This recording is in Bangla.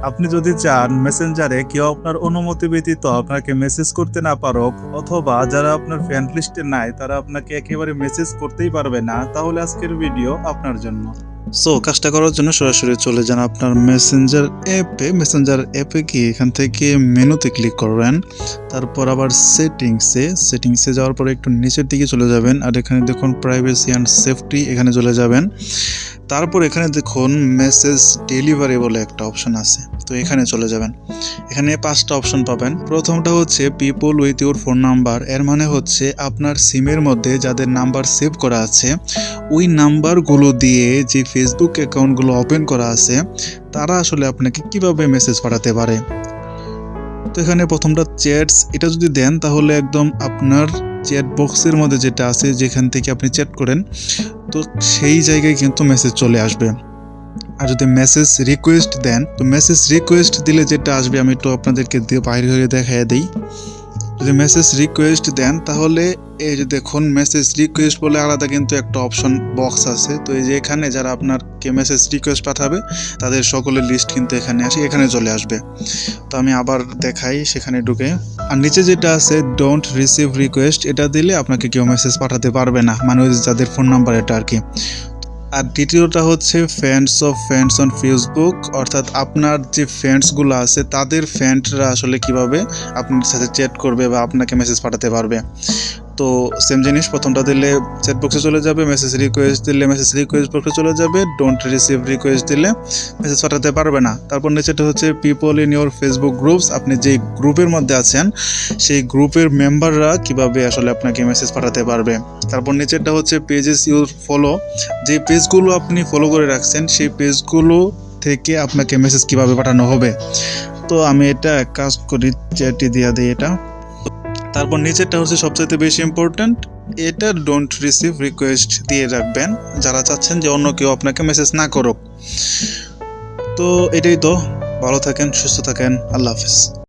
আপনি যদি চান মেসেঞ্জারে কেউ আপনার অনুমতি ব্যতীত আপনাকে মেসেজ করতে না পারুক, অথবা যারা আপনার ফ্রেন্ড লিস্টে নাই তারা আপনাকে একেবারে মেসেজ করতেই পারবে না, তাহলে আজকের ভিডিও আপনার জন্য। সো কাজটা করার জন্য সরাসরি চলে যান আপনার মেসেঞ্জার অ্যাপে গিয়ে এখান থেকে মেনুতে ক্লিক করবেন। তারপর আবার সেটিংসে যাওয়ার পরে একটু নিচের দিকে চলে যাবেন, আর এখানে দেখুন প্রাইভেসি অ্যান্ড সেফটি, এখানে চলে যাবেন। তারপর এখানে দেখুন মেসেজ ডেলিভারি বলে একটা অপশন আছে, তো এখানে চলে যাবেন। এখানে 5টা অপশন পাবেন। প্রথমটা হচ্ছে people with your phone number, এর মানে হচ্ছে আপনার সিমের মধ্যে যাদের নাম্বার সেভ করা আছে ওই নাম্বারগুলো দিয়ে যে ফেসবুক অ্যাকাউন্টগুলো ওপেন করা আছে তারা আসলে আপনাকে কিভাবে মেসেজ পাঠাতে পারে। তো এখানে প্রথমটা চ্যাটস, এটা যদি দেন তাহলে একদম আপনার চ্যাট বক্সের মধ্যে যেটা আছে যেখান থেকে আপনি চ্যাট করেন, তো সেই জায়গায় কিন্তু মেসেজ চলে আসবে। আর যদি মেসেজ রিকোয়েস্ট দেন, তো মেসেজ রিকোয়েস্ট দিলে যেটা আসবে আমি একটু আপনাদেরকে দিয়ে বাইরে হয়ে দেখাই দিই। যদি মেসেজ রিকোয়েস্ট দেন তাহলে এই যে দেখুন মেসেজ রিকোয়েস্ট বলে আলাদা কিন্তু একটা অপশন বক্স আছে, তো এই যে এখানে যারা আপনাকে মেসেজ রিকোয়েস্ট পাঠাবে তাদের সকলের লিস্ট কিন্তু এখানে চলে আসবে। তো আমি আবার দেখাই, সেখানে ঢুকে আর নিচে যেটা আছে ডোন্ট রিসিভ রিকোয়েস্ট, এটা দিলে আপনাকে কেউ মেসেজ পাঠাতে পারবে না, মানে যাদের ফোন নাম্বার এটা আর কি। আর দ্বিতীয়টা হচ্ছে ফ্রেন্ডস অন ফেসবুক, অর্থাৎ আপনার যে ফ্রেন্ডসগুলো আছে তাদের ফ্রেন্ডরা আসলে কিভাবে আপনার সাথে চ্যাট করবে বা আপনাকে মেসেজ পাঠাতে পারবে। তো সেম জিনিস, প্রথমটা দিলে চ্যাট বক্সে চলে যাবে, মেসেজ রিকোয়েস্ট দিলে মেসেজ রিকোয়েস্ট বক্সে চলে যাবে, ডোন্ট রিসিভ রিকোয়েস্ট দিলে মেসেজ পাঠাতে পারবে না। তারপর নিচেটা হচ্ছে people in your Facebook groups, আপনি যে গ্রুপের মধ্যে আছেন সেই গ্রুপের মেম্বাররা কিভাবে আসলে আপনাকে মেসেজ পাঠাতে পারবে। তারপর নিচেরটা হচ্ছে পেজেস ইউর ফলো, যে পেজগুলো আপনি ফলো করে রাখছেন সেই পেজগুলো থেকে আপনাকে মেসেজ কিভাবে পাঠানো হবে। তো আমি এটা কাজ করি, চ্যাটই দিয়ে দিই এটা। তারপর নিচেরটা হচ্ছে সবচাইতে বেশি ইম্পর্ট্যান্ট, এটা ডোন্ট রিসিভ রিকোয়েস্ট দিয়ে রাখবেন যারা চাচ্ছেন যে অন্য কেউ আপনাকে মেসেজ না করুক। তো এটাই তো, ভালো থাকেন, সুস্থ থাকেন, আল্লাহ হাফেজ।